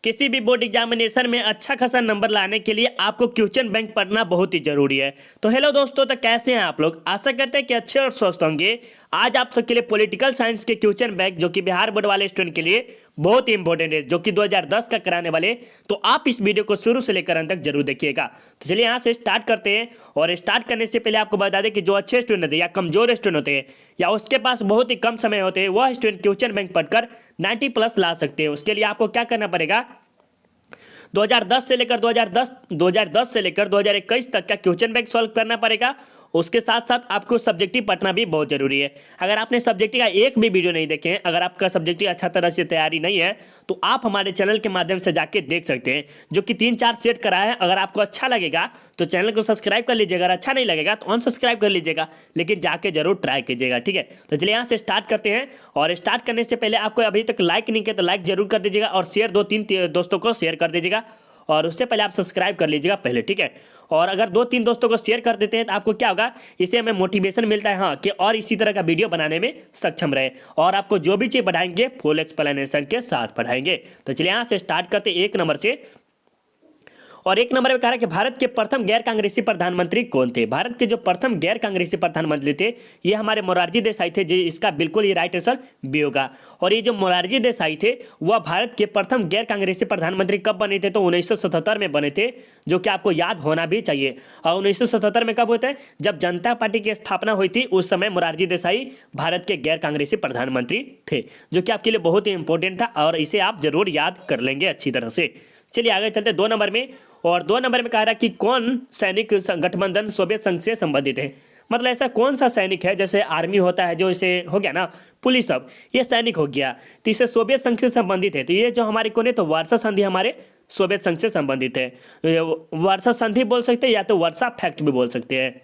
किसी भी board examination में अच्छा खासा नंबर लाने के लिए आपको क्वेश्चन बैंक पढ़ना बहुत ही जरूरी है। तो हेलो दोस्तों, तो कैसे हैं आप लोग? आशा करते हैं कि अच्छे और स्वस्थ होंगे। आज आप सबके लिए पॉलिटिकल साइंस के क्वेश्चन बैंक जो कि बिहार बोर्ड वाले स्टूडेंट के लिए बहुत ही इंपॉर्टेंट है, जो कि 2010 का कराने वाले। तो आप इस वीडियो को शुरू से लेकर अंत तक जरूर देखिएगा। तो चलिए यहाँ से स्टार्ट करते हैं। और स्टार्ट करने से पहले आपको बता दें कि जो अच्छे स्टूडेंट होते हैं या कमजोर स्टूडेंट होते हैं या उसके पास बहुत ही कम समय होते हैं, वह स्टूडेंट क्वेश्चन बैंक पढ़कर 90+ ला सकते हैं। उसके लिए आपको क्या करना पड़ेगा? 2010 से लेकर 2010 से लेकर 2021 तक का क्वेश्चन बैंक सॉल्व करना पड़ेगा। उसके साथ साथ आपको सब्जेक्टिव पढ़ना भी बहुत जरूरी है। अगर आपने सब्जेक्टिव का एक भी वीडियो नहीं देखे हैं, अगर आपका सब्जेक्टिव अच्छा तरह से तैयारी नहीं है, तो आप हमारे चैनल के माध्यम से जाके देख सकते हैं, जो कि 3-4 सेट करा है। अगर आपको अच्छा लगेगा तो चैनल को सब्सक्राइब कर लीजिएगा, अगर अच्छा नहीं लगेगा तो अनसब्सक्राइब कर लीजिएगा, लेकिन जाके जरूर ट्राई कीजिएगा। ठीक है, तो चलिए यहाँ से स्टार्ट करते हैं। और स्टार्ट करने से पहले आपको अभी तक लाइक नहीं किया तो लाइक जरूर कर दीजिएगा, और शेयर 2-3 दोस्तों को शेयर कर दीजिएगा, और उससे पहले आप सब्सक्राइब कर लीजिएगा पहले। ठीक है, और अगर 2-3 दोस्तों को शेयर कर देते हैं तो आपको क्या होगा, इससे हमें मोटिवेशन मिलता है हाँ कि और इसी तरह का वीडियो बनाने में सक्षम रहे, और आपको जो भी चीज़ पढ़ाएंगे फुल एक्सप्लेनेशन के साथ पढ़ाएंगे। तो चलिए यहाँ से स्टार्ट करते हैं 1 नंबर से। और 1 नंबर में कहा है कि भारत के प्रथम गैर कांग्रेसी प्रधानमंत्री कौन थे? भारत के जो प्रथम गैर कांग्रेसी प्रधानमंत्री थे ये हमारे मोरारजी देसाई थे, जो इसका बिल्कुल ही राइट आंसर बी होगा। और ये जो मोरारजी देसाई थे वह भारत के प्रथम गैर कांग्रेसी प्रधानमंत्री कब बने थे? तो 1977 में बने थे, जो कि आपको याद होना भी चाहिए। और 1977 में कब होता है? जब जनता पार्टी की स्थापना हुई थी, उस समय मोरारजी देसाई भारत के गैर कांग्रेसी प्रधानमंत्री थे, जो कि आपके लिए बहुत ही इंपॉर्टेंट था, और इसे आप जरूर याद कर लेंगे अच्छी तरह से। चलिए आगे चलते 2 नंबर में। और 2 नंबर में कह रहा है कि कौन सैनिक गठबंधन सोवियत संघ से संबंधित है? मतलब ऐसा कौन सा सैनिक है, जैसे आर्मी होता है, जो इसे हो गया ना पुलिस, सब ये सैनिक हो गया, तो इसे सोवियत संघ से संबंधित है। तो ये जो हमारे कौन है, तो वार्सा संधि हमारे सोवियत संघ से संबंधित है। वार्सा संधि बोल सकते हैं या तो वार्सा पैक्ट भी बोल सकते हैं।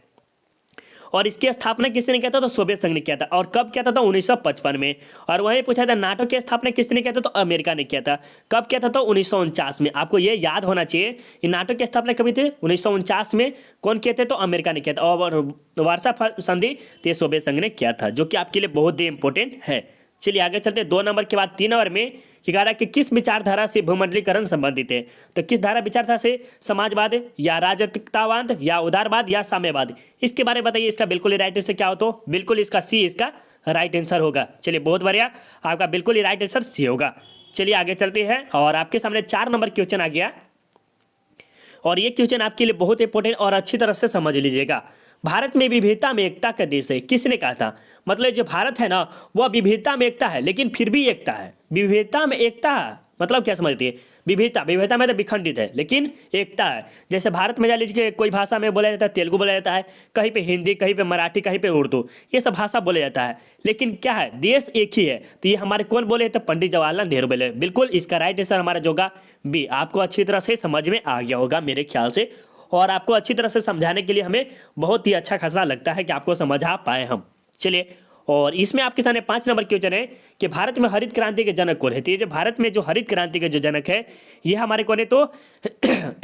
और इसकी स्थापना किसने किया था? तो सोवियत संघ ने किया था। और कब किया था? तो 1955 में। और वहीं पूछा था नाटो की स्थापना किसने किया था? तो अमेरिका ने किया था। कब किया था? तो 1949 में। आपको ये याद होना चाहिए कि नाटो की स्थापना कभी थी? 1949 में। कौन किए थे? तो अमेरिका ने किया था। और वार्सा संधि तो ये सोवियत संघ ने किया था, जो कि आपके लिए बहुत ही इंपॉर्टेंट है। चलिए आगे चलते 2 नंबर के बाद 3 नंबर में कह रहा है कि किस विचारधारा से भूमंडलीकरण संबंधित है? तो किस धारा विचारधारा से? समाजवाद या राजनीतिकतावाद या उदारवाद या साम्यवाद? इसके बारे में बताइए। इसका बिल्कुल ही राइट आंसर क्या हो? तो बिल्कुल इसका सी इसका राइट आंसर होगा। चलिए बहुत बढ़िया, आपका बिल्कुल ही राइट आंसर सी होगा। चलिए आगे चलते हैं, और आपके सामने 4 नंबर क्वेश्चन आ गया। और ये क्वेश्चन आपके लिए बहुत इंपॉर्टेंट, और अच्छी तरह से समझ लीजिएगा। भारत में विविधता में एकता का देश है, किसने कहा था? मतलब जो भारत है ना, वह विविधता में एकता है, लेकिन फिर भी एकता है। विविधता में एकता मतलब क्या समझती है? विविधता में तो विखंडित है, लेकिन एकता है। जैसे भारत में जा लीजिए, कोई भाषा में बोला जाता है, तेलुगु बोला जाता है, कहीं पे हिंदी, कहीं पे मराठी, कहीं पे उर्दू, ये सब भाषा बोला जाता है, लेकिन क्या है, देश एक ही है। तो ये हमारे कौन बोले? तो पंडित जवाहरलाल नेहरू बोले। बिल्कुल इसका राइट आंसर हमारा जो होगा बी। आपको अच्छी तरह से समझ में आ गया होगा मेरे ख्याल से, और आपको अच्छी तरह से समझाने के लिए हमें बहुत ही अच्छा खासा लगता है कि आपको समझ आ पाए हम। चलिए, और इसमें आपके सामने 5 नंबर क्वेश्चन है कि भारत में हरित क्रांति के जनक कौन है? तो ये जो भारत में जो हरित क्रांति के जो जनक है, ये हमारे कौन है? तो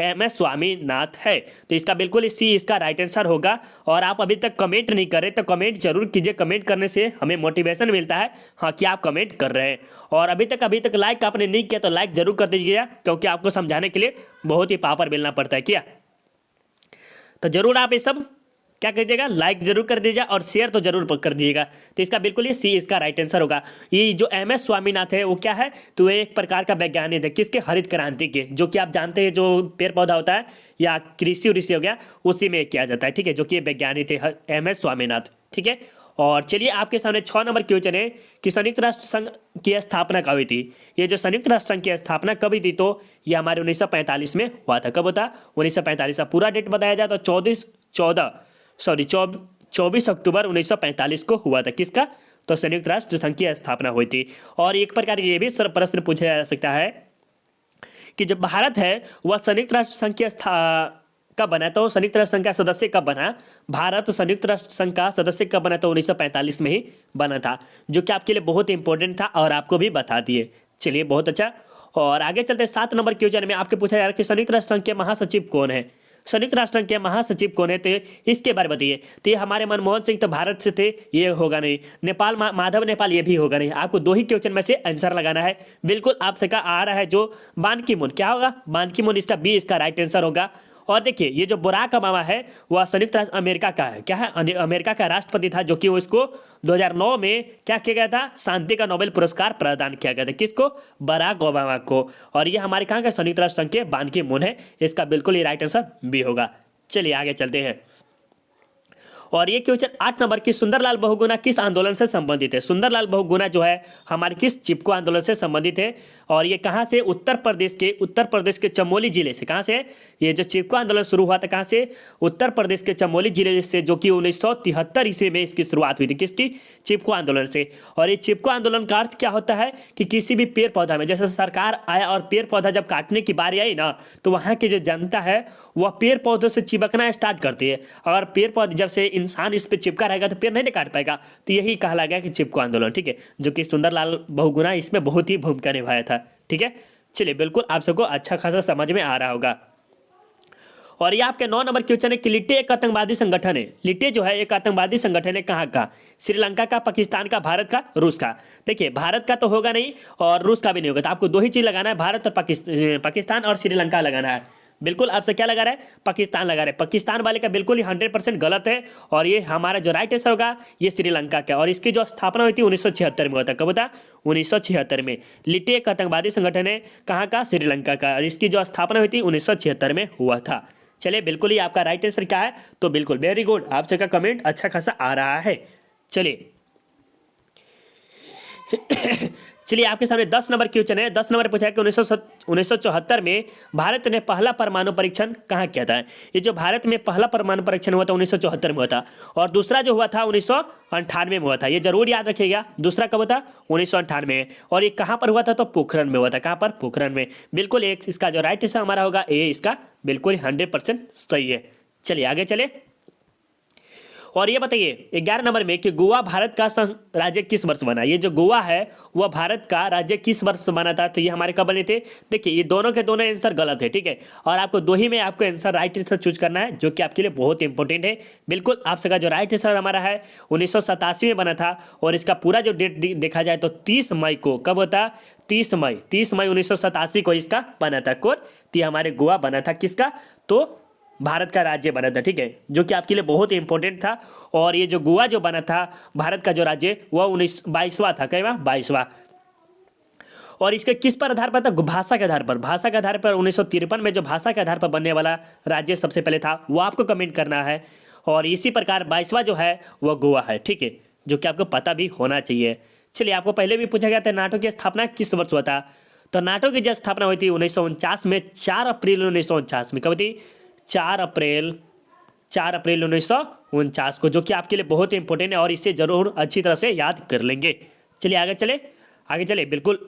MS स्वामीनाथ है। तो इसका बिल्कुल सी इसका राइट आंसर होगा। और आप अभी तक कमेंट नहीं कर रहे तो कमेंट जरूर कीजिए। कमेंट करने से हमें मोटिवेशन मिलता है हाँ कि आप कमेंट कर रहे हैं। और अभी तक लाइक आपने नहीं किया तो लाइक जरूर कर दीजिएगा, क्योंकि आपको समझाने के लिए बहुत ही पावर मिलना पड़ता है। क्या तो जरूर आप ये सब क्या कीजिएगा, लाइक जरूर कर दीजिएगा, और शेयर तो जरूर कर दीजिएगा। तो इसका बिल्कुल ये सी इसका राइट आंसर होगा। ये जो MS स्वामीनाथ है वो क्या है? तो ये एक प्रकार का वैज्ञानिक है, किसके? हरित क्रांति के, जो कि आप जानते हैं जो पेड़ पौधा होता है या कृषि उऋषि हो गया, उसी में किया जाता है। ठीक है, जो कि ये वैज्ञानिक थे MS स्वामीनाथ। ठीक है, और चलिए आपके सामने 6 नंबर क्वेश्चन है कि संयुक्त राष्ट्र संघ की स्थापना कब हुई थी? ये जो संयुक्त राष्ट्र संघ की स्थापना कब हुई थी? तो ये हमारे 1945 में हुआ था। कब होता? 1945 का पूरा डेट बताया जाए तो 24 अक्टूबर 1945 को हुआ था। किसका? तो संयुक्त राष्ट्र संघ की स्थापना हुई थी। और एक प्रकार ये भी सर प्रश्न पूछा जा सकता है कि जब भारत है वह संयुक्त राष्ट्र संघ की कब बना? तो संयुक्त राष्ट्र संघ का सदस्य कब बना? भारत संयुक्त राष्ट्र संघ का सदस्य कब बना? तो 1945 में ही बना था, जो कि आपके लिए बहुत इंपॉर्टेंट था, और आपको भी बता दिए। चलिए बहुत अच्छा, और आगे चलते 7 नंबर क्वेश्चन में आपके पूछा जा रहा है कि संयुक्त राष्ट्र संघ के महासचिव कौन है? संयुक्त राष्ट्र संघ के महासचिव कौन है, तो इसके बारे में बताइए। तो ये हमारे मनमोहन सिंह तो भारत से थे, ये होगा नहीं। नेपाल माधव नेपाल, ये भी होगा नहीं। आपको दो ही क्वेश्चन में से आंसर लगाना है। बिल्कुल आपसे का आ रहा है जो बान की मून, क्या होगा, बान की मून, इसका बी इसका राइट आंसर होगा। और देखिए ये जो बराक ओबामा है वह संयुक्त राष्ट्र अमेरिका का है, क्या है, अमेरिका का राष्ट्रपति था, जो कि वो इसको 2009 में क्या किया गया था, शांति का नोबेल पुरस्कार प्रदान किया गया था। किसको, बराक ओबामा को। और ये हमारे कहाँ का, संयुक्त राष्ट्र संघ के बान की मून है। इसका बिल्कुल ही राइट आंसर बी होगा। चलिए आगे चलते हैं। और ये क्वेश्चन 8 नंबर की, सुंदरलाल बहुगुणा किस आंदोलन से संबंधित है। सुंदरलाल बहुगुणा जो है हमारे किस चिपको आंदोलन से संबंधित है, और ये कहाँ से, उत्तर प्रदेश के चमोली जिले से। कहाँ से, ये जो चिपको आंदोलन शुरू हुआ था कहाँ से, उत्तर प्रदेश के चमोली जिले से, जो कि 1973 ईस्वी में इसकी शुरुआत हुई थी। किसकी, चिपको आंदोलन से। और ये चिपको आंदोलन का अर्थ क्या होता है कि किसी भी पेड़ पौधा में, जैसे सरकार आया और पेड़ पौधा जब काटने की बारी आई ना, तो वहाँ की जो जनता है वह पेड़ पौधों से चिपकना स्टार्ट करती है। अगर पेड़ पौधे जब से इंसान इस पे चिपका रहेगा तो पेड़ नहीं काट पाएगा। तो यही कहा गया कि चिपको आंदोलन, ठीक है, जो कि सुंदरलाल बहुगुणा इसमें बहुत ही भूमिका निभाया था। ठीक है, चलिए बिल्कुल आप सबको अच्छा खासा समझ में आ रहा होगा। और ये आपके 9 नंबर क्वेश्चन है कि लिट्टे एक आतंकवादी संगठन है। लिट्टे जो है एक आतंकवादी संगठन है, कहाँ का, श्रीलंका का, पाकिस्तान का, भारत का, रूस का। देखिए भारत का तो होगा नहीं और रूस का भी नहीं होगा, तो आपको दो ही चीज लगाना है, भारत और पाकिस्तान और श्रीलंका लगाना है। बिल्कुल आपसे क्या लगा रहा है, पाकिस्तान लगा रहे हैं। पाकिस्तान वाले का बिल्कुल ही 100% गलत है, और ये हमारा जो राइट आंसर होगा ये श्रीलंका का। और इसकी जो स्थापना हुई थी 1976 में हुआ था। कब होता, 1976 में। लिट्टे एक आतंकवादी संगठन है, कहाँ का, श्रीलंका का, और इसकी जो स्थापना हुई थी 1976 में हुआ था। चलिए बिल्कुल ही आपका राइट आंसर क्या है, तो बिल्कुल वेरी गुड, आपसे का कमेंट अच्छा खासा आ रहा है। चलिए चलिए आपके सामने 10 नंबर क्वेश्चन है। 10 नंबर पूछा है कि 1974 में भारत ने पहला परमाणु परीक्षण कहाँ किया था। ये जो भारत में पहला परमाणु परीक्षण हुआ था 1974 में हुआ था, और दूसरा जो हुआ था 1998 में हुआ था। ये जरूर याद रखिएगा, दूसरा कब हुआ था, 1998 में। और ये कहाँ पर हुआ था, तो पोखरण में हुआ था। कहाँ पर, पोखरण में। बिल्कुल एक इसका जो राइट आंसर हमारा होगा ए, इसका बिल्कुल 100% सही है। चलिए आगे चले। और ये बताइए 11 नंबर में कि गोवा भारत का राज्य किस वर्ष बना। ये जो गोवा है वह भारत का राज्य किस वर्ष बना था, तो ये हमारे कब बने थे। देखिए ये दोनों के दोनों आंसर गलत है, ठीक है, और आपको दो ही में आपको आंसर राइट आंसर चूज करना है, जो कि आपके लिए बहुत इंपॉर्टेंट है। बिल्कुल आप सबका जो राइट आंसर हमारा है 1987 में बना था, और इसका पूरा जो डेट देखा जाए तो 30 मई को, कब होता, 30 मई 1987 को इसका बना था। कौन, तो हमारे गोवा बना था, किसका, तो भारत का राज्य बना था, ठीक है, जो कि आपके लिए बहुत इंपॉर्टेंट था। और ये जो गोवा जो बना था भारत का जो राज्य, वह 22वां था, कई 22वां। और इसके किस पर आधार पर था, भाषा के आधार पर। भाषा के आधार पर 1953 में जो भाषा के आधार पर बनने वाला राज्य सबसे पहले था, वो आपको कमेंट करना है। और इसी प्रकार 22वां जो है वह गोवा है, ठीक है, जो कि आपको पता भी होना चाहिए। चलिए आपको पहले भी पूछा गया था नाटो की स्थापना किस वर्ष हुआ था, तो नाटो की जो स्थापना हुई थी 1949 में, 4 अप्रैल 1949 में। कब थी, 4 अप्रैल 1949 को, जो कि आपके लिए बहुत इंपॉर्टेंट है, और इसे जरूर अच्छी तरह से याद कर लेंगे। चलिए आगे चले बिल्कुल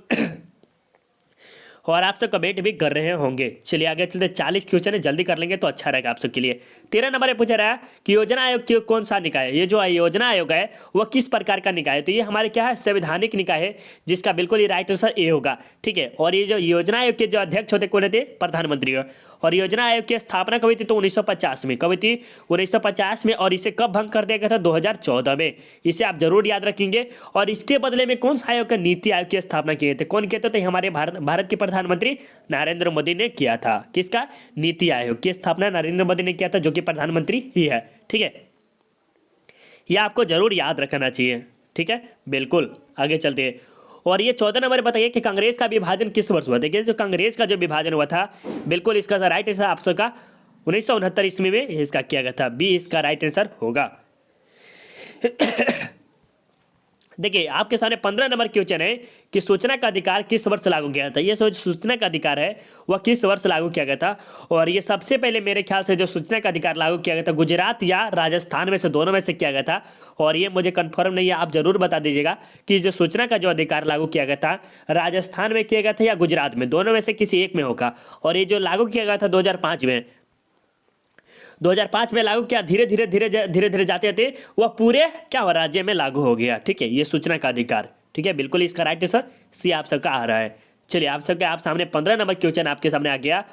और आप सब कमेंट भी कर रहे होंगे। चलिए आगे चलते, 40 क्वेश्चन है, जल्दी कर लेंगे तो अच्छा रहेगा आप सबके लिए। 13 नंबर पे पूछा रहा है कि योजना आयोग की कौन सा निकाय है। ये जो योजना आयोग है वह किस प्रकार का निकाय है, तो ये हमारे क्या है, संवैधानिक निकाय है, जिसका बिल्कुल ही राइट आंसर ए होगा, ठीक है। और ये जो योजना आयोग के जो अध्यक्ष होते कौन थे, प्रधानमंत्री है। और योजना आयोग की स्थापना कब हुई थी, तो 1950 में। कब हुई थी, 1950 में। और इसे कब भंग कर दिया गया था, 2014 में। इसे आप जरूर याद रखेंगे। और इसके बदले में कौन सा आयोग का, नीति आयोग की स्थापना किए थे। कौन कहते थे, हमारे भारत के प्रधानमंत्री नरेंद्र मोदी ने किया था। किसका, नीति आयोग की स्थापना नरेंद्र मोदी ने किया था, जो कि प्रधानमंत्री ही है, ठीक है। यह आपको जरूर याद रखना चाहिए, ठीक है, बिल्कुल आगे चलते हैं। और ये 14 नंबर बताइए कि कांग्रेस का विभाजन किस वर्ष हुआ। देखिए जो कांग्रेस का जो विभाजन हुआ था, बिल्कुल इसका राइट आंसर आप सबका 1969 ईस्वी में इसका किया गया था, बी इसका राइट आंसर होगा। देखिए आपके सामने 15 नंबर क्वेश्चन है कि सूचना का अधिकार किस वर्ष लागू किया था। ये सूचना का अधिकार है वह किस वर्ष लागू किया गया था। और ये सबसे पहले मेरे ख्याल से जो सूचना का अधिकार लागू किया गया था, गुजरात या राजस्थान में से दोनों में से किया गया था। और ये मुझे कंफर्म नहीं है, आप जरूर बता दीजिएगा कि जो सूचना का जो अधिकार लागू किया गया था राजस्थान में किया गया था या गुजरात में, दोनों में से किसी एक में होगा। और ये जो लागू किया गया था 2005 में, 2005 में लागू किया, धीरे धीरे जाते जाते वह पूरे क्या हुआ, राज्य में लागू हो गया, ठीक है। ये सूचना का अधिकार, ठीक है, बिल्कुल इसका राइट आंसर सी आप सबका आ रहा है। चलिए आप सामने 15 नंबर क्वेश्चन आपके सामने आ गया।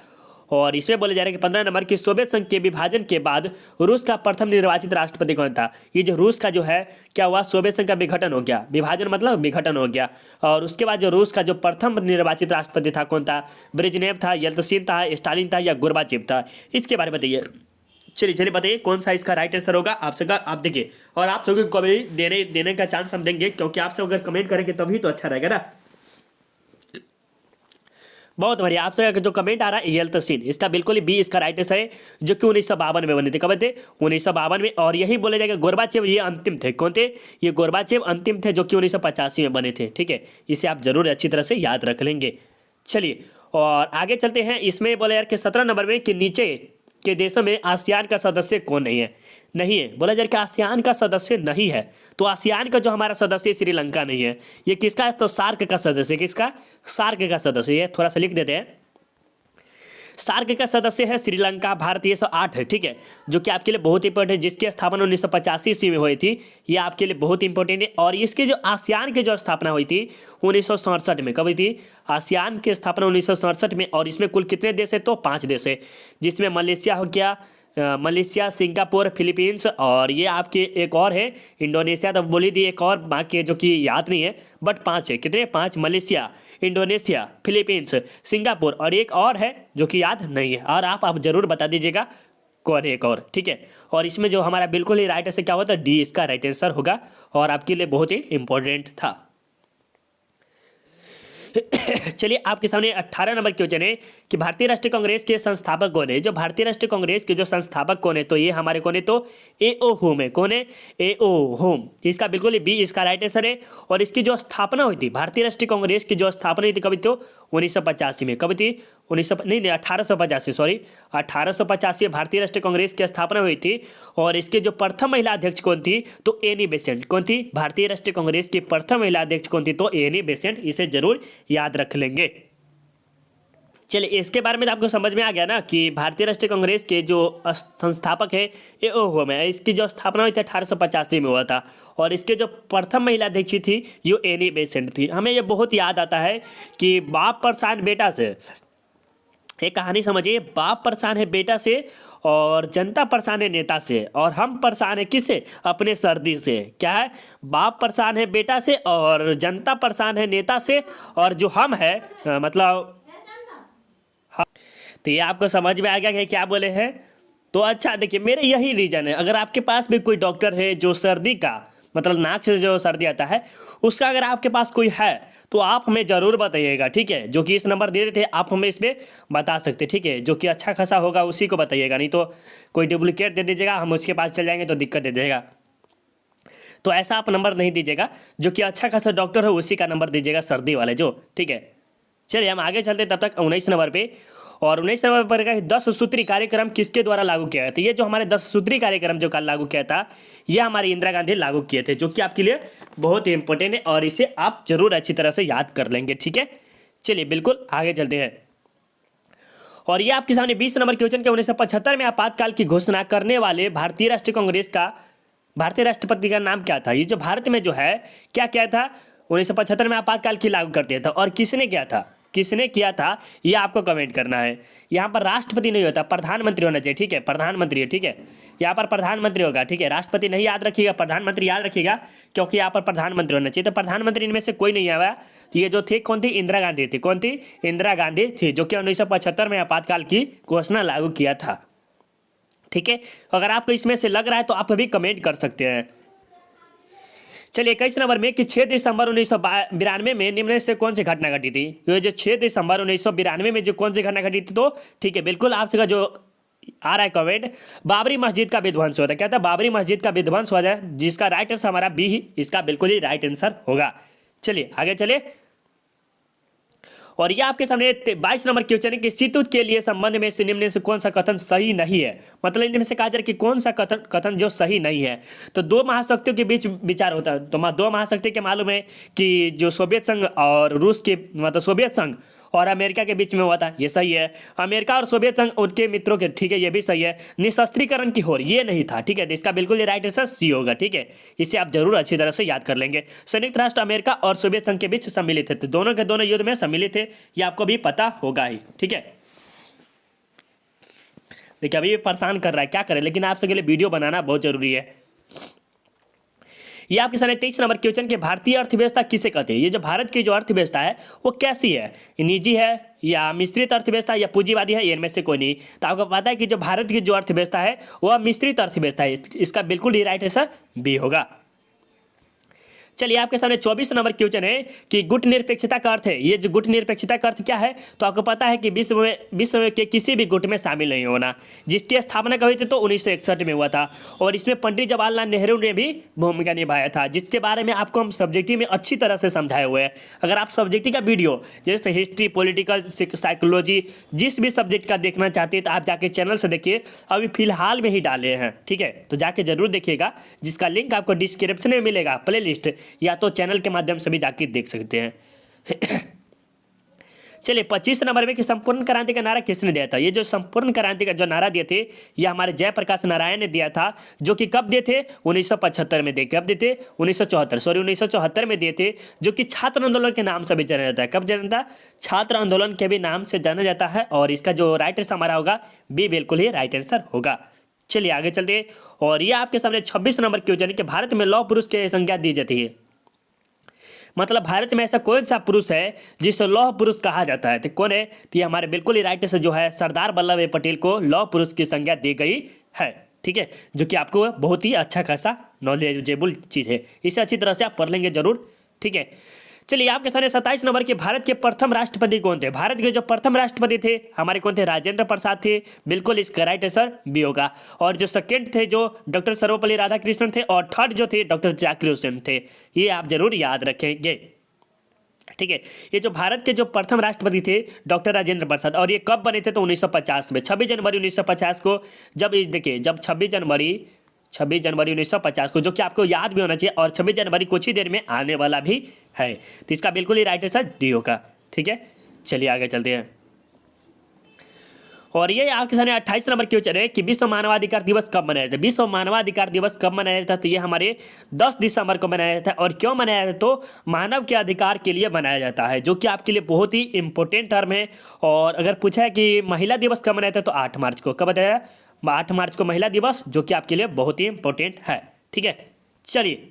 और इसमें बोले जा रहे हैं कि 15 नंबर की सोवियत संघ के विभाजन के बाद रूस का प्रथम निर्वाचित राष्ट्रपति कौन था। ये जो रूस का जो है क्या हुआ, सोवियत संघ का विघटन हो गया, विभाजन मतलब विघटन हो गया, और उसके बाद जो रूस का जो प्रथम निर्वाचित राष्ट्रपति था कौन था, ब्रेजनेव था, येल्तसिन था, स्टालिन था या गोर्बाचेव था। इसके बारे में बताइए। चलिए बताइए कौन सा इसका राइट आंसर होगा आप सबका, आप देखिए। और आप सबको कभी देने का चांस हम देंगे, क्योंकि आप सब अगर कमेंट करेंगे तभी तो अच्छा रहेगा ना। बहुत बढ़िया, आप सबका जो कमेंट आ रहा है येल्तसिन, इसका बिल्कुल ही बी इसका राइट आंसर है, जो कि 1952 में बने थे। कब थे? 1952 में। और यही बोले जाएगा गोर्बाचेव ये अंतिम थे। कौन थे? ये गोर्बाचेव अंतिम थे, जो कि 1985 में बने थे। ठीक है, इसे आप जरूर अच्छी तरह से याद रख लेंगे। चलिए और आगे चलते हैं। इसमें बोले यार कि 17 नंबर में कि नीचे के देशों में आसियान का सदस्य कौन नहीं है। बोला जाए कि आसियान का सदस्य नहीं है, तो आसियान का जो हमारा सदस्य श्रीलंका नहीं है। ये किसका है? तो सार्क का सदस्य। किसका? सार्क का सदस्य है। थोड़ा सा लिख देते हैं। सार्क का सदस्य है श्रीलंका। भारतीय 108 है। ठीक है, जो कि आपके लिए बहुत इंपॉर्टेंट है, जिसकी स्थापना 1985 ईस्वी में हुई थी। ये आपके लिए बहुत इंपॉर्टेंट है। और इसके जो आसियान की जो स्थापना हुई थी 1967 में। कब हुई थी? आसियान की स्थापना 1967 में। और इसमें कुल कितने देश है? तो 5 देश है, जिसमें मलेशिया हो गया, मलेशिया, सिंगापुर, फिलीपींस, और ये आपके एक और है इंडोनेशिया। तो बोली दी एक और, बाकी जो कि याद नहीं है, बट 5 है। कितने? 5। मलेशिया, इंडोनेशिया, फिलीपींस, सिंगापुर और एक और है जो कि याद नहीं है। और आप जरूर बता दीजिएगा कौन है एक और। ठीक है, और इसमें जो हमारा बिल्कुल ही राइट आंसर क्या होता है? डी इसका राइट आंसर होगा, और आपके लिए बहुत ही इंपॉर्टेंट था। चलिए आपके सामने 18 नंबर क्वेश्चन है कि भारतीय राष्ट्रीय कांग्रेस के संस्थापक कौन है। जो भारतीय राष्ट्रीय कांग्रेस के जो संस्थापक कौन है, तो ये हमारे कौन है? तो ए.ओ. होम है। कौन है? ए.ओ. होम। इसका बिल्कुल ही बी इसका राइट आंसर है। और इसकी जो स्थापना हुई थी, भारतीय राष्ट्रीय कांग्रेस की जो स्थापना हुई थी कभी? तो 1985 में। कब थी? 1885, सॉरी 1885 में भारतीय राष्ट्रीय कांग्रेस की स्थापना हुई थी। और इसके जो प्रथम महिला अध्यक्ष कौन थी? तो एनी बेसेंट। कौन थी? भारतीय राष्ट्रीय कांग्रेस की प्रथम महिला अध्यक्ष कौन थी? तो एनी बेसेंट। इसे जरूर याद रख लेंगे। चलिए इसके बारे में तो आपको समझ में आ गया ना कि भारतीय राष्ट्रीय कांग्रेस के जो संस्थापक है ए.ओ. होम है। इसकी जो स्थापना हुई थी 1885 में हुआ था। और इसके जो प्रथम महिला अध्यक्ष थी ये एनी बेसेंट थी। हमें ये बहुत याद आता है कि बाप परेशान बेटा से, एक कहानी समझिए। बाप परेशान है बेटा से, और जनता परेशान है नेता से, और हम परेशान है किससे? अपने सर्दी से। क्या है? बाप परेशान है बेटा से, और जनता परेशान है नेता से, और जो हम है मतलब तो ये आपको समझ में आ गया कि क्या बोले हैं। तो अच्छा देखिए, मेरे यही रीजन है। अगर आपके पास भी कोई डॉक्टर है जो सर्दी का मतलब नाक से जो सर्दी आता है उसका अगर आपके पास कोई है तो आप हमें ज़रूर बताइएगा। ठीक है, जो कि इस नंबर दे देते आप हमें इसमें बता सकते। ठीक है, जो कि अच्छा खासा होगा उसी को बताइएगा, नहीं तो कोई डुप्लीकेट दे दीजिएगा, हम उसके पास चल जाएंगे तो दिक्कत दे देगा। तो ऐसा आप नंबर नहीं दीजिएगा, जो कि अच्छा खासा डॉक्टर हो उसी का नंबर दीजिएगा, सर्दी वाले जो। ठीक है, चलिए हम आगे चलते तब तक 19 नंबर पे। और 19 नंबर पर का 10 सूत्री कार्यक्रम किसके द्वारा लागू किया गया था। ये जो हमारे 10 सूत्री कार्यक्रम जो कल लागू किया था ये हमारे इंदिरा गांधी लागू किए थे, जो कि आपके लिए बहुत ही इंपॉर्टेंट है और इसे आप जरूर अच्छी तरह से याद कर लेंगे। ठीक है, चलिए बिल्कुल आगे चलते हैं। और ये आपके सामने 20 नंबर क्वेश्चन के 1975 में आपातकाल की घोषणा करने वाले भारतीय राष्ट्रीय कांग्रेस का भारतीय राष्ट्रपति का नाम क्या था। ये जो भारत में जो है क्या क्या था 1975 में आपातकाल की लागू कर दिया था, और किसने किया था ये आपको कमेंट करना है। यहाँ पर राष्ट्रपति नहीं होता, प्रधानमंत्री होना चाहिए। ठीक है, प्रधानमंत्री है। ठीक है, यहाँ पर प्रधानमंत्री होगा। ठीक है, राष्ट्रपति नहीं याद रखिएगा, प्रधानमंत्री याद रखिएगा, क्योंकि यहाँ पर प्रधानमंत्री होना चाहिए। तो प्रधानमंत्री इनमें से कोई नहीं आया। तो ये जो थे कौन थी? इंदिरा गांधी थी। कौन थी? इंदिरा गांधी थी, जो कि 1975 में आपातकाल की घोषणा लागू किया था। ठीक है, अगर आपको इसमें से लग रहा है तो आप अभी कमेंट कर सकते हैं। चलिए 21 नंबर में कि 6 दिसंबर 1992 में निम्न से कौन सी घटना घटी थी। ये जो 6 दिसंबर 1992 में जो कौन सी घटना घटी थी, तो ठीक है बिल्कुल आपसे जो आ रहा है कमेंट, बाबरी मस्जिद का विध्वंस हुआ था। क्या था? बाबरी मस्जिद का विध्वंस हुआ है, जिसका राइट आंसर हमारा बी ही इसका बिल्कुल ही राइट आंसर होगा। चलिए आगे चले। और ये आपके सामने 22 नंबर क्वेश्चन है कि शीतयुद्ध के लिए संबंध में से निम्न से कौन सा कथन सही नहीं है। मतलब इनमें से कहा जा रहा है कि कौन सा कथन जो सही नहीं है। तो दो महाशक्तियों के बीच विचार होता है। तो दो महाशक्ति के मालूम है कि जो सोवियत संघ और रूस के मतलब सोवियत संघ और अमेरिका के बीच में हुआ था, ये सही है। अमेरिका और सोवियत संघ उनके मित्रों के, ठीक है ये भी सही है। निशस्त्रीकरण की होड़ ये नहीं था। ठीक है, तो इसका बिल्कुल राइट आंसर सी होगा। ठीक है, इसे आप जरूर अच्छी तरह से याद कर लेंगे। संयुक्त राष्ट्र अमेरिका और सोवियत संघ के बीच सम्मिलित थे, तो दोनों के दोनों युद्ध में सम्मिलित थे, ये आपको भी पता होगा ही। ठीक है, देखिए अभी भी परेशान कर रहा है, क्या करें, लेकिन आप सबके लिए वीडियो बनाना बहुत जरूरी है। ये आपके सामने 23 नंबर क्वेश्चन के भारतीय अर्थव्यवस्था किसे कहते हैं। ये जो भारत की जो अर्थव्यवस्था है वो कैसी है, निजी है या मिश्रित अर्थव्यवस्था या पूंजीवादी है, इनमें से कोई नहीं। तो आपको पता है कि जो भारत की जो अर्थव्यवस्था है वह मिश्रित अर्थव्यवस्था है। इसका बिल्कुल ही राइट आंसर बी होगा। चलिए आपके सामने 24 नंबर क्वेश्चन है कि गुट निरपेक्षता का अर्थ है। ये जो गुट निरपेक्षता का अर्थ क्या है, तो आपको पता है कि विश्व के किसी भी गुट में शामिल नहीं होना, जिसकी स्थापना कभी थी तो 1961 में हुआ था। और इसमें पंडित जवाहरलाल नेहरू ने भी भूमिका निभाया था, जिसके बारे में आपको हम सब्जेक्टिव में अच्छी तरह से समझाए हुए हैं। अगर आप सब्जेक्टिव का वीडियो जैसे हिस्ट्री, पॉलिटिकल साइकोलॉजी, जिस भी सब्जेक्ट का देखना चाहते हैं तो आप जाके चैनल से देखिए, अभी फिलहाल में ही डाले हैं, ठीक है, तो जाके जरूर देखिएगा, जिसका लिंक आपको डिस्क्रिप्शन में मिलेगा, प्ले लिस्ट, या तो चैनल के माध्यम से भी जाके देख सकते हैं। चलिए 25 नंबर में कि संपूर्ण क्रांति का नारा किसने दिया था। ये जो संपूर्ण क्रांति का जो नारा दिए थे ये हमारे जयप्रकाश नारायण ने दिया था, जो कि कब दिए थे, 1975 में दिए। कब दिए थे, 1974 में दिए थे, जो कि छात्र आंदोलन के नाम से भी जाना जाता है। कब जाना जाता है, छात्र आंदोलन के भी नाम से जाना जाता है। और इसका जो राइट आंसर हमारा होगा बी, बिल्कुल ही राइट आंसर होगा। चलिए आगे चलते हैं। और ये आपके सामने 26 नंबर क्वेश्चन है कि भारत में लौह पुरुष की संज्ञा दी जाती है। मतलब भारत में ऐसा कौन सा पुरुष है जिसे लौह पुरुष कहा जाता है, तो कौन है, तो ये हमारे बिल्कुल ही राइट से जो है सरदार वल्लभ भाई पटेल को लौह पुरुष की संज्ञा दी गई है, ठीक है, जो कि आपको बहुत ही अच्छा खासा नॉलेजेबल चीज़ है। इसे अच्छी तरह से आप पढ़ लेंगे जरूर, ठीक है। चलिए आपके सामने 27 नंबर के भारत के प्रथम राष्ट्रपति कौन थे। भारत के जो प्रथम राष्ट्रपति थे हमारे कौन थे, राजेंद्र प्रसाद थे, बिल्कुल इसका राइट आंसर बी होगा। और जो सेकंड थे जो डॉक्टर सर्वपल्ली राधाकृष्णन थे, और थर्ड जो थे डॉक्टर जाकिर हुसैन थे। ये आप जरूर याद रखेंगे, ठीक है। ये जो भारत के जो प्रथम राष्ट्रपति थे डॉक्टर राजेंद्र प्रसाद, और ये कब बने थे, तो 1950 में, 26 जनवरी 1950 को। जब देखिए जब 26 जनवरी 1950 को, जो कि आपको याद भी होना चाहिए, और 26 जनवरी कुछ ही देर में आने वाला भी है, तो इसका बिल्कुल ही राइट आंसर डी होगा, ठीक है। चलिए आगे चलते हैं। और ये आपके सामने 28 नंबर क्वेश्चन है कि विश्व मानवाधिकार दिवस कब मनाया जाता है। विश्व मानवाधिकार दिवस कब मनाया जाता है, तो ये हमारे 10 दिसंबर को मनाया जाता है। और क्यों मनाया जाता है, तो मानव के अधिकार के लिए मनाया जाता है, जो कि आपके लिए बहुत ही इंपॉर्टेंट टर्म है। और अगर पूछा है कि महिला दिवस कब मनाया जाता है, तो 8 मार्च को। कब बताया, 8 मार्च को महिला दिवस, जो कि आपके लिए बहुत ही इंपॉर्टेंट है, ठीक है। चलिए,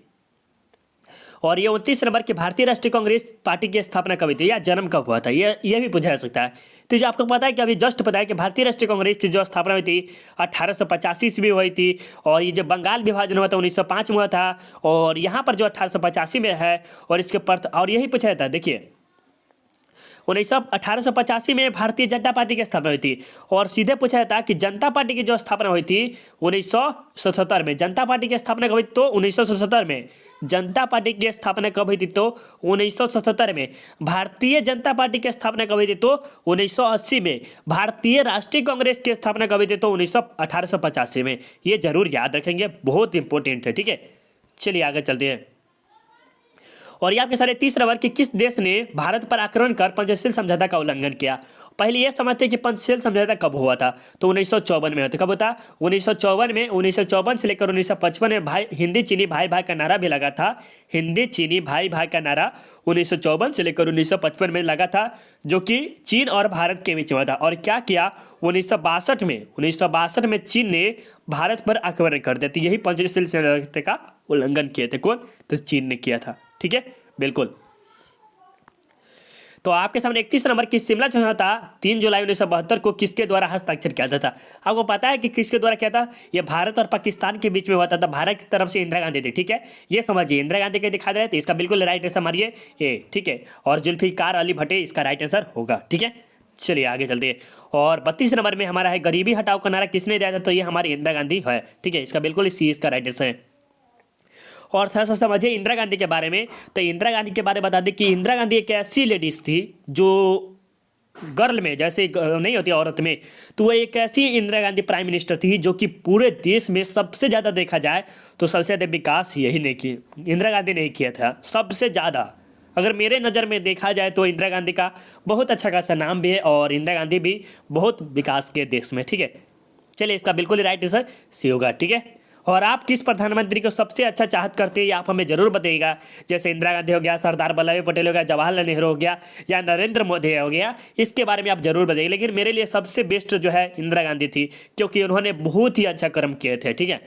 और ये 29 नंबर की भारतीय राष्ट्रीय कांग्रेस पार्टी की स्थापना कब हुई थी, या जन्म कब हुआ था, ये भी पूछा जा सकता है। तो जो आपको पता है कि अभी जस्ट पता है कि भारतीय राष्ट्रीय कांग्रेस की जो स्थापना हुई थी 1885 ईस्वी में हुई थी। और ये जो बंगाल विभाजन हुआ था 1905 में हुआ था। और यहाँ पर जो 1885 में है, और इसके और यही पूछा जाता है, देखिए 1885 में भारतीय जनता पार्टी की स्थापना हुई थी। और सीधे पूछा जाता है कि जनता पार्टी की जो स्थापना हुई थी 1977 में। जनता पार्टी की स्थापना कब हुई, तो 1977 में। जनता पार्टी की स्थापना कब हुई थी, तो 1977 में। भारतीय जनता पार्टी की स्थापना कब हुई थी, तो 1980 में। भारतीय राष्ट्रीय कांग्रेस की स्थापना कब हुई थी, तो 1885 में। ये जरूर याद रखेंगे, बहुत इंपॉर्टेंट है, ठीक है। चलिए आगे चलते हैं। और ये आपके सारे 30 नंबर कि किस देश ने भारत पर आक्रमण कर पंचशील समझौता का उल्लंघन किया। पहले यह समझते हैं कि पंचशील समझौता कब हुआ था, तो 1954 में होता। कब होता, 1954 में। 1954 से लेकर 1955 में भाई हिंदी चीनी भाई भाई का नारा भी लगा था। हिंदी चीनी भाई भाई का नारा 1954 से लेकर 1955 में लगा था, जो कि चीन और भारत के बीच में था। और क्या किया, 1962 में चीन ने भारत पर आक्रमण कर दिया। यही पंचशील समझौते का उल्लंघन किए थे, कौन, तो चीन ने किया था, ठीक है, बिल्कुल। तो आपके सामने 31 नंबर की शिमला समझौता 3 जुलाई 1972 को किसके द्वारा हस्ताक्षर किया जाता। आपको पता है कि किसके द्वारा किया था, यह भारत और पाकिस्तान के बीच में हुआ था। भारत की तरफ से इंदिरा गांधी थी, ठीक है, ये समझिए, इंदिरा गांधी के दिखा दे रहे थे, इसका बिल्कुल राइट आंसर मारिए ए, ठीक है। और जुल्फिकार अली भुट्टो इसका राइट आंसर होगा, ठीक है। चलिए आगे चलते हैं। और 32 नंबर में हमारा है गरीबी हटाओ का नारा किसने दिया था, तो ये हमारी इंदिरा गांधी है, ठीक है, इसका बिल्कुल सी इसका राइट आंसर है। और थोड़ा सा समझिए इंदिरा गांधी के बारे में। तो इंदिरा गांधी के बारे में बता दें कि इंदिरा गांधी एक ऐसी लेडीज थी जो गर्ल में जैसे नहीं होती औरत में, तो वो एक ऐसी इंदिरा गांधी प्राइम मिनिस्टर थी जो कि पूरे देश में सबसे ज़्यादा देखा जाए तो सबसे ज़्यादा विकास यही नहीं किया, इंदिरा गांधी ने किया था सबसे ज़्यादा। अगर मेरे नज़र में देखा जाए तो इंदिरा गांधी का बहुत अच्छा खासा नाम भी है, और इंदिरा गांधी भी बहुत विकास के देश में, ठीक है। चलिए इसका बिल्कुल राइट आंसर सी होगा, ठीक है। और आप किस प्रधानमंत्री को सबसे अच्छा चाहत करते हैं ये आप हमें जरूर बताइएगा। जैसे इंदिरा गांधी हो गया, सरदार वल्लभ भाई पटेल हो गया, जवाहरलाल नेहरू हो गया या नरेंद्र मोदी हो गया, इसके बारे में आप जरूर बताइए। लेकिन मेरे लिए सबसे बेस्ट जो है इंदिरा गांधी थी, क्योंकि उन्होंने बहुत ही अच्छा कर्म किए थे। ठीक है,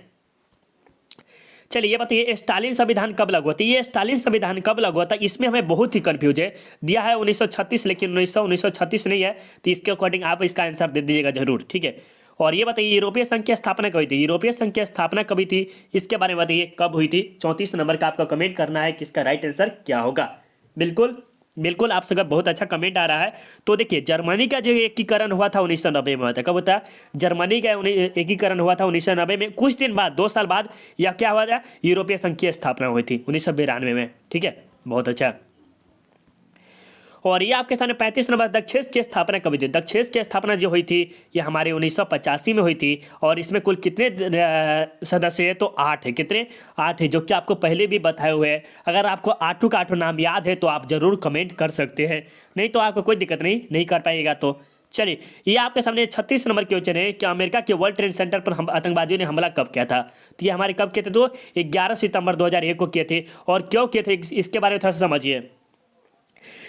चलिए ये बताइए स्टालिन संविधान कब लागू हुआ था। ये स्टालिन संविधान कब लागू हुआ था, इसमें हमें बहुत ही कंफ्यूज है। दिया है 1936, लेकिन 1936 नहीं है, तो इसके अकॉर्डिंग आप इसका आंसर दे दीजिएगा जरूर। ठीक है, और ये बताइए यूरोपीय संघ की स्थापना कब हुई थी। यूरोपीय संघ की स्थापना कब हुई थी, इसके बारे में बताइए कब हुई थी। 34 नंबर का आपका कमेंट करना है कि इसका राइट आंसर क्या होगा। बिल्कुल बिल्कुल, आप सबका बहुत अच्छा कमेंट आ रहा है। तो देखिए जर्मनी का जो एकीकरण हुआ था 1990 में हुआ था। कब होता है, जर्मनी का एकीकरण हुआ था 1990 में। कुछ दिन बाद, 2 साल बाद यह क्या हुआ था, यूरोपीय संघ की स्थापना हुई थी 1992 में। ठीक है, बहुत अच्छा। और ये आपके सामने 35 नंबर, दक्षेस की स्थापना कब हुई थी। दक्षेस की स्थापना जो हुई थी ये हमारे 1985 में हुई थी। और इसमें कुल कितने सदस्य है, तो 8 है। कितने, 8 है, जो कि आपको पहले भी बताए हुए हैं। अगर आपको 8 का 8 नाम याद है तो आप जरूर कमेंट कर सकते हैं, नहीं तो आपको कोई दिक्कत नहीं कर पाएगा। तो चलिए ये आपके सामने 36 नंबर क्वेश्चन है कि अमेरिका के वर्ल्ड ट्रेड सेंटर पर आतंकवादियों ने हमला कब किया था। तो ये हमारे कब किए थे, तो 11 सितंबर 2001 को किए थे। और क्यों किए थे इसके बारे में थोड़ा सा समझिए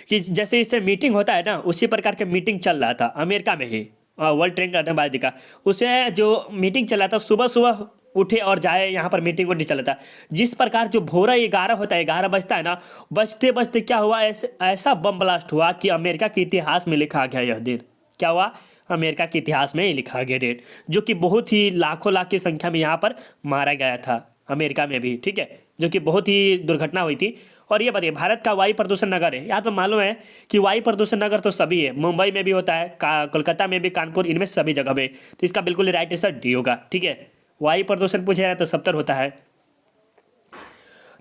कि जैसे इससे मीटिंग होता है ना, उसी प्रकार का मीटिंग चल रहा था अमेरिका में ही, वर्ल्ड ट्रेड आतंकवादी का। उसमें जो मीटिंग चला था, सुबह सुबह उठे और जाए यहाँ पर मीटिंग वोटिंग चला था। जिस प्रकार जो भोरा 11 होता है, 11 बजता है ना, बजते बजते क्या हुआ, ऐसा बम ब्लास्ट हुआ कि अमेरिका के इतिहास में लिखा गया यह दिन। क्या हुआ, अमेरिका के इतिहास में लिखा गया डेट, जो कि बहुत ही लाखों लाख की संख्या में यहाँ पर मारा गया था अमेरिका में भी। ठीक है, जो कि बहुत ही दुर्घटना हुई थी। और ये बताइए भारत का वायु प्रदूषण नगर है, यहाँ तो मालूम है कि वायु प्रदूषण नगर तो सभी है, मुंबई में भी होता है, कोलकाता में भी, कानपुर, इनमें सभी जगह में। तो इसका बिल्कुल राइट आंसर डी होगा। ठीक है, वायु प्रदूषण पूछा जाए तो 70 होता है।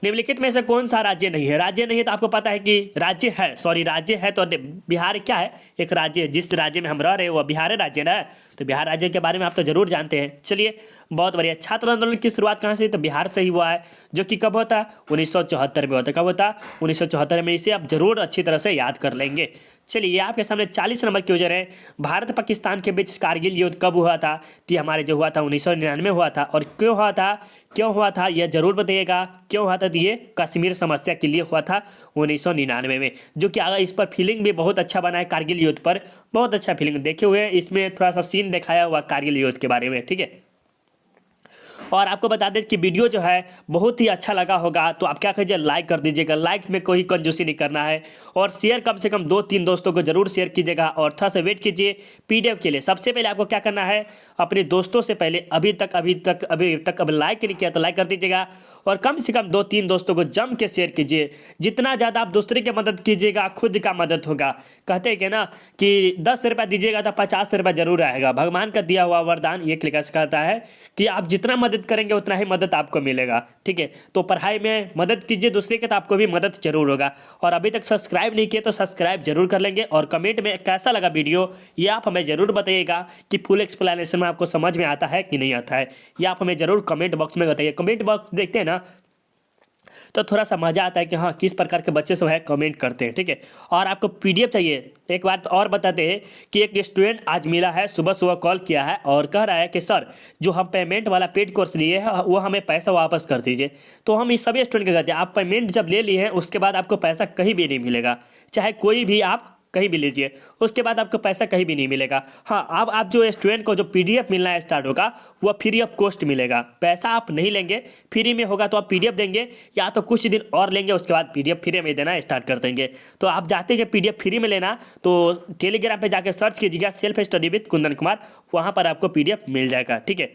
निम्नलिखित में से कौन सा राज्य नहीं है। राज्य नहीं है तो आपको पता है कि राज्य है, सॉरी राज्य है तो बिहार क्या है, एक राज्य है। जिस राज्य में हम रह रहे हैं वो बिहार राज्य ना, तो बिहार राज्य के बारे में आप तो जरूर जानते हैं। चलिए बहुत बढ़िया। छात्र आंदोलन की शुरुआत कहाँ से, तो बिहार से ही हुआ है, जो कि कब होता है, 1974 में होता है। कब होता है, 1974 में। इसे आप जरूर अच्छी तरह से याद कर लेंगे। चलिए आपके सामने 40 नंबर क्वेश्चन है, भारत पाकिस्तान के बीच कारगिल युद्ध कब हुआ था। तो हमारे जो हुआ था 1999 में हुआ था। और क्यों हुआ था यह जरूर बताइएगा, क्यों हुआ था। तो ये कश्मीर समस्या के लिए हुआ था 1999 में, जो कि अगर इस पर फीलिंग भी बहुत अच्छा बना है, कारगिल युद्ध पर बहुत अच्छा फीलिंग देखे हुए हैं। इसमें थोड़ा सा सीन दिखाया हुआ कारगिल युद्ध के बारे में। ठीक है, और आपको बता दें कि वीडियो जो है बहुत ही अच्छा लगा होगा तो आप क्या कीजिए, लाइक कर दीजिएगा। लाइक में कोई कंजूसी नहीं करना है। और शेयर कम से कम 2-3 दोस्तों को जरूर शेयर कीजिएगा। और थोड़ा सा वेट कीजिए पीडीएफ के लिए। सबसे पहले आपको क्या करना है, अपने दोस्तों से पहले अभी तक लाइक नहीं किया तो लाइक कर दीजिएगा। और कम से कम 2-3 दोस्तों को जम के शेयर कीजिए। जितना ज़्यादा आप दूसरे की मदद कीजिएगा खुद का मदद होगा। कहते हैं कि ना कि 10 रुपया दीजिएगा तो 50 रुपया जरूर आएगा। भगवान का दिया हुआ वरदान ये क्लिक कहता है कि आप जितना मदद करेंगे उतना ही मदद आपको मिलेगा। ठीक है, तो पढ़ाई में मदद कीजिए दूसरे के, तो आपको भी मदद जरूर होगा। और अभी तक सब्सक्राइब नहीं किए तो सब्सक्राइब जरूर कर लेंगे। और कमेंट में कैसा लगा वीडियो ये आप हमें जरूर बताइएगा कि फुल एक्सप्लेनेशन में आपको समझ में आता है कि नहीं आता है, ये आप हमें जरूर कमेंट बॉक्स में बताइए। कमेंट बॉक्स देखते हैं ना तो थोड़ा सा मज़ा आता है कि हाँ किस प्रकार के बच्चे सब है कमेंट करते हैं। ठीक है, और आपको पीडीएफ चाहिए, एक बात और बताते हैं कि एक स्टूडेंट आज मिला है, सुबह सुबह कॉल किया है और कह रहा है कि सर जो हम पेमेंट वाला पेड कोर्स लिए हैं वो हमें पैसा वापस कर दीजिए। तो हम इस सभी स्टूडेंट को कहते हैं आप पेमेंट जब ले लिए हैं उसके बाद आपको पैसा कहीं भी नहीं मिलेगा, चाहे कोई भी आप कहीं भी लीजिए, उसके बाद आपको पैसा कहीं भी नहीं मिलेगा। हाँ, अब आप जो स्टूडेंट को जो पीडीएफ मिलना स्टार्ट होगा वह फ्री ऑफ कॉस्ट मिलेगा। पैसा आप नहीं लेंगे, फ्री में होगा तो आप पीडीएफ देंगे या तो कुछ दिन और लेंगे, उसके बाद पीडीएफ फ्री में देना स्टार्ट कर देंगे। तो आप चाहते हैं कि पीडीएफ फ्री में लेना तो टेलीग्राम पे जाकर सर्च कीजिएगा self study with Kundan Kumar, वहाँ पर आपको पीडीएफ मिल जाएगा। ठीक है,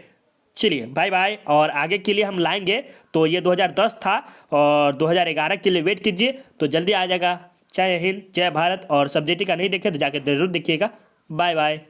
चलिए बाय बाय। और आगे के लिए हम लाएंगे, तो ये 2010 था और 2011 के लिए वेट कीजिए तो जल्दी आ जाएगा। जय हिंद, जय भारत। और सब्जेक्ट का नहीं देखे तो जाके जरूर देखिएगा। Bye bye.